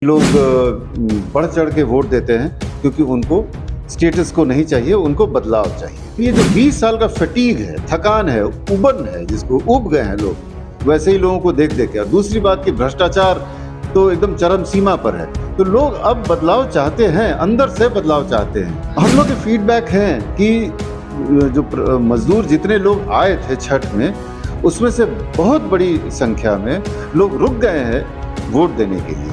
लोग बढ़ चढ़ के वोट देते हैं क्योंकि उनको स्टेटस को नहीं चाहिए, उनको बदलाव चाहिए। ये जो 20 साल का फटीग है, थकान है, उबन है, जिसको उब गए हैं लोग, वैसे ही लोगों को देख देख के। और दूसरी बात कि भ्रष्टाचार तो एकदम चरम सीमा पर है। तो लोग अब बदलाव चाहते हैं, अंदर से बदलाव चाहते हैं। हम लोग के फीडबैक हैं कि जो मजदूर जितने लोग आए थे छठ में, उसमें से बहुत बड़ी संख्या में लोग रुक गए हैं वोट देने के लिए।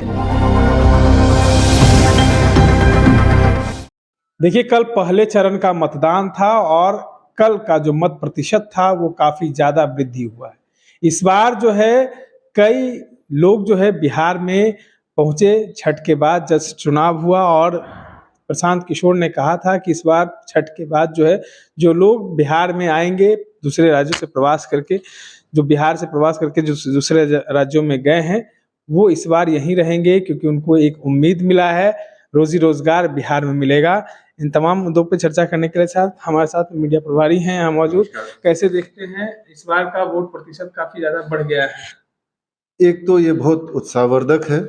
देखिए, कल पहले चरण का मतदान था और कल का जो मत प्रतिशत था वो काफ़ी ज़्यादा वृद्धि हुआ है। इस बार जो है कई लोग जो है बिहार में पहुँचे छठ के बाद जब चुनाव हुआ, और प्रशांत किशोर ने कहा था कि इस बार छठ के बाद जो है जो लोग बिहार में आएंगे दूसरे राज्यों से प्रवास करके, जो बिहार से प्रवास करके जो दूसरे राज्यों में गए हैं, वो इस बार यहीं रहेंगे क्योंकि उनको एक उम्मीद मिला है, रोजी रोजगार बिहार में मिलेगा। इन तमाम मुद्दों पर चर्चा करने के लिए साथ हमारे साथ मीडिया प्रभारी हैं यहाँ मौजूद। कैसे देखते हैं इस बार का वोट प्रतिशत काफी ज्यादा बढ़ गया है? एक तो ये बहुत उत्साहवर्धक है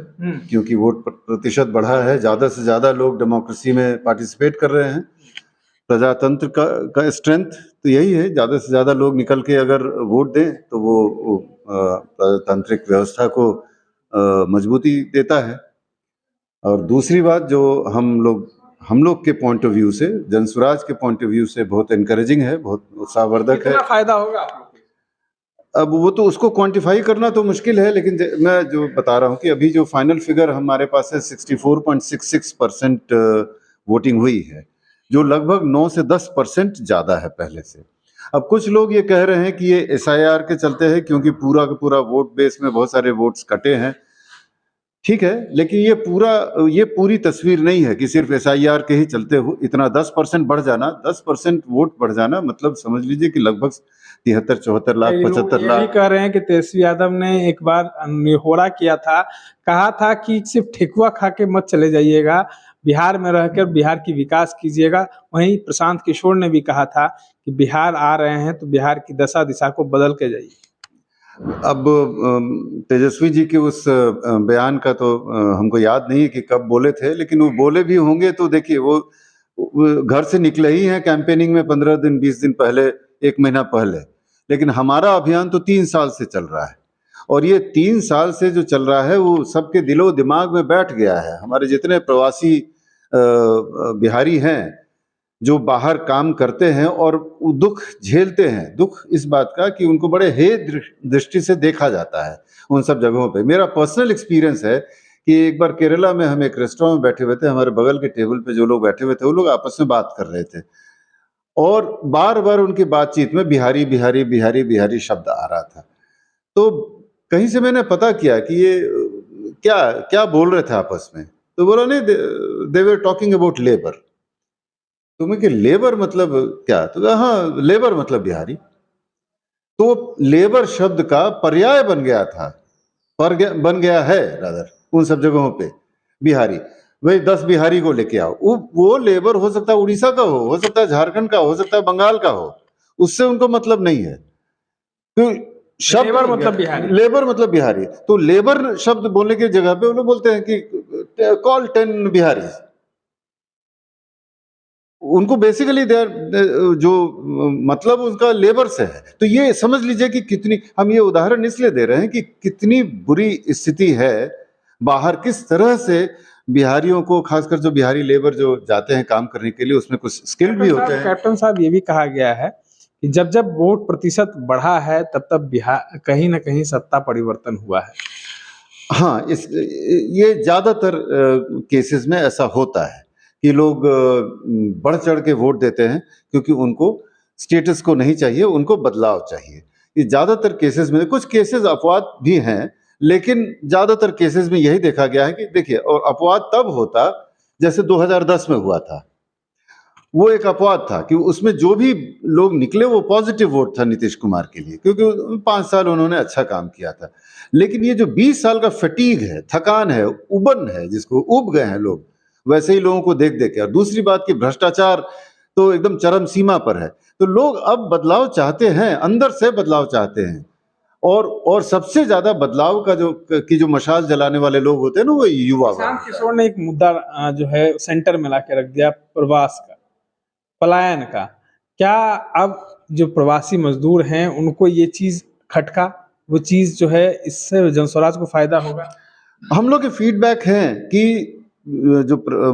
क्योंकि वोट प्रतिशत बढ़ा है, ज्यादा से ज्यादा लोग डेमोक्रेसी में पार्टिसिपेट कर रहे हैं। प्रजातंत्र का स्ट्रेंथ तो यही है, ज्यादा से ज्यादा लोग निकल के अगर वोट दें तो वो प्रजातांत्रिक व्यवस्था को मजबूती देता है। और दूसरी बात जो हम लोग के पॉइंट ऑफ व्यू से, जनसुराज के पॉइंट ऑफ व्यू से बहुत एनकरेजिंग है, बहुत उत्साहवर्धक है। कितना फायदा होगा आप लोग को? अब वो तो उसको क्वांटिफाई करना तो मुश्किल है, लेकिन मैं जो बता रहा हूँ कि अभी जो फाइनल फिगर हमारे पास है 64.66% वोटिंग हुई है, जो लगभग 9 से 10% ज़्यादा है पहले से। अब कुछ लोग ये कह रहे हैं कि ये एसआईआर के चलते है क्योंकि पूरा का पूरा वोट बेस में बहुत सारे वोट्स कटे हैं। ठीक है, लेकिन ये पूरी तस्वीर नहीं है कि सिर्फ एसआईआर के ही चलते हो इतना 10% बढ़ जाना, 10% वोट बढ़ जाना, मतलब समझ लीजिए कि लगभग 73-74 लाख, कई लोग 75 ये भी लाख। कह रहे हैं कि तेजस्वी यादव ने एक बार निहोरा किया था, कहा था कि सिर्फ ठेकुआ खा के मत चले जाइएगा, बिहार में रहकर बिहार की विकास कीजिएगा। वहीं प्रशांत किशोर ने भी कहा था कि बिहार आ रहे हैं तो बिहार की दशा दिशा को बदल के जाइए। अब तेजस्वी जी के उस बयान का तो हमको याद नहीं है कि कब बोले थे, लेकिन वो बोले भी होंगे तो देखिए वो घर से निकले ही हैं कैंपेनिंग में 15 दिन 20 दिन पहले, 1 महीना पहले। लेकिन हमारा अभियान तो 3 साल से चल रहा है, और ये 3 साल से जो चल रहा है वो सबके दिलो दिमाग में बैठ गया है। हमारे जितने प्रवासी बिहारी हैं जो बाहर काम करते हैं और वो दुख झेलते हैं, दुख इस बात का कि उनको बड़े हेय दृष्टि से देखा जाता है उन सब जगहों पे। मेरा पर्सनल एक्सपीरियंस है कि एक बार केरला में हम एक रेस्टोरेंट में बैठे हुए थे, हमारे बगल के टेबल पे जो लोग बैठे हुए थे वो लोग आपस में बात कर रहे थे, और बार बार उनकी बातचीत में बिहारी बिहारी बिहारी बिहारी शब्द आ रहा था। तो कहीं से मैंने पता किया कि ये क्या क्या बोल रहे थे आपस में, तो बोला नहीं, दे वर टॉकिंग अबाउट लेबर। तो मैं कि लेबर मतलब क्या? तो कहा हाँ, लेबर मतलब बिहारी। तो लेबर शब्द का पर्याय बन गया था, बन गया है रादर उन सब जगहों पे बिहारी। वही 10 बिहारी को लेके आओ, वो लेबर हो सकता है उड़ीसा का हो सकता है झारखंड का हो सकता है बंगाल का हो, उससे उनको मतलब नहीं है। तो शब्द लेबर मतलब बिहारी। लेबर मतलब बिहारी, तो लेबर शब्द बोलने की जगह पे वो लोग बोलते हैं कि कॉल 10 बिहारी। उनको बेसिकली जो मतलब उनका लेबर से है। तो ये समझ लीजिए कि कितनी, हम ये उदाहरण इसलिए दे रहे हैं कि कितनी बुरी स्थिति है बाहर, किस तरह से बिहारियों को, खासकर जो बिहारी लेबर जो जाते हैं काम करने के लिए, उसमें कुछ स्किल भी होते हैं। कैप्टन साहब, ये भी कहा गया है कि जब जब वोट प्रतिशत बढ़ा है तब तब बिहार कहीं ना कहीं सत्ता परिवर्तन हुआ है। हाँ, ये ज्यादातर केसेस में ऐसा होता है कि लोग बढ़ चढ़ के वोट देते हैं क्योंकि उनको स्टेटस को नहीं चाहिए, उनको बदलाव चाहिए। ये ज्यादातर केसेस में, कुछ केसेस अपवाद भी हैं, लेकिन ज्यादातर केसेस में यही देखा गया है कि देखिए, और अपवाद तब होता जैसे 2010 में हुआ था, वो एक अपवाद था कि उसमें जो भी लोग निकले वो पॉजिटिव वोट था नीतीश कुमार के लिए, क्योंकि 5 साल उन्होंने अच्छा काम किया था। लेकिन ये जो 20 साल का फटीग है, थकान है, उबन है, जिसको उब गए हैं लोग, वैसे ही लोगों को देख देख के। और दूसरी बात कि भ्रष्टाचार तो एकदम चरम सीमा पर है। तो लोग अब बदलाव चाहते हैं, अंदर से बदलाव चाहते हैं। और सबसे ज्यादा बदलाव का जो मशाल जलाने वाले लोग होते हैं ना, वो युवा वर्ग प्रशांत है। किशोर ने एक मुद्दा जो है सेंटर में लाके रख दिया, प्रवास का, पलायन का। क्या अब जो प्रवासी मजदूर हैं उनको ये चीज खटका, वो चीज जो है इससे जनस्वराज को फायदा होगा? हम लोग के फीडबैक हैं कि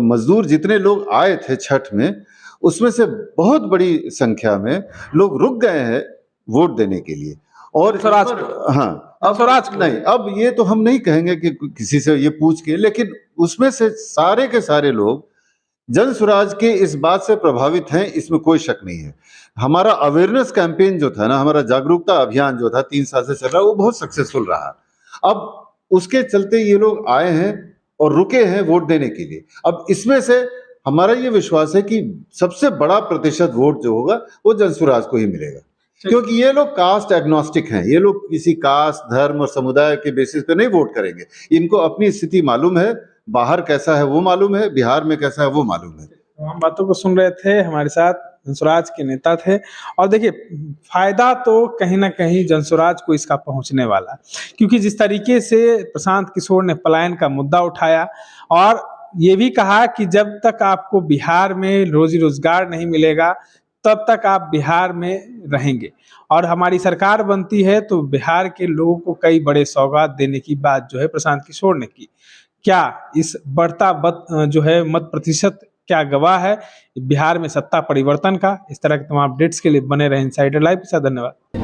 मजदूर जितने लोग आए थे छठ में, उसमें से बहुत बड़ी संख्या में लोग रुक गए हैं वोट देने के लिए। और स्वराज इस पर- को? हाँ, अब स्वराज को? नहीं, अब ये तो हम नहीं कहेंगे कि किसी से ये पूछ के, लेकिन उसमें से सारे के सारे लोग जन स्वराज के इस बात से प्रभावित हैं, इसमें कोई शक नहीं है। हमारा अवेयरनेस कैंपेन जो था ना, हमारा जागरूकता अभियान जो था 3 साल से चल रहा है, वो बहुत सक्सेसफुल रहा। अब उसके चलते ये लोग आए हैं और रुके हैं वोट देने के लिए। अब इसमें से हमारा ये विश्वास है कि सबसे बड़ा प्रतिशत वोट जो होगा वो जन स्वराज को ही मिलेगा, क्योंकि ये लोग कास्ट एग्नोस्टिक हैं। ये लोग किसी कास्ट, धर्म और समुदाय के बेसिस पे नहीं वोट करेंगे। इनको अपनी स्थिति मालूम है, बाहर कैसा है वो मालूम है, बिहार में कैसा है वो मालूम है। तो हम बातों को सुन रहे थे, हमारे साथ जनस्वराज के नेता थे। और देखिए, फायदा तो कहीं ना कहीं जनस्वराज को इसका पहुंचने वाला, क्योंकि जिस तरीके से प्रशांत किशोर ने पलायन का मुद्दा उठाया और ये भी कहा कि जब तक आपको बिहार में रोजी रोजगार नहीं मिलेगा तब तक आप बिहार में रहेंगे, और हमारी सरकार बनती है तो बिहार के लोगों को कई बड़े सौगात देने की बात जो है प्रशांत किशोर ने की। क्या इस बढ़ता जो है मत प्रतिशत क्या गवाह है बिहार में सत्ता परिवर्तन का? इस तरह के तमाम अपडेट्स के लिए बने रहे इनसाइडर लाइव के साथ। धन्यवाद।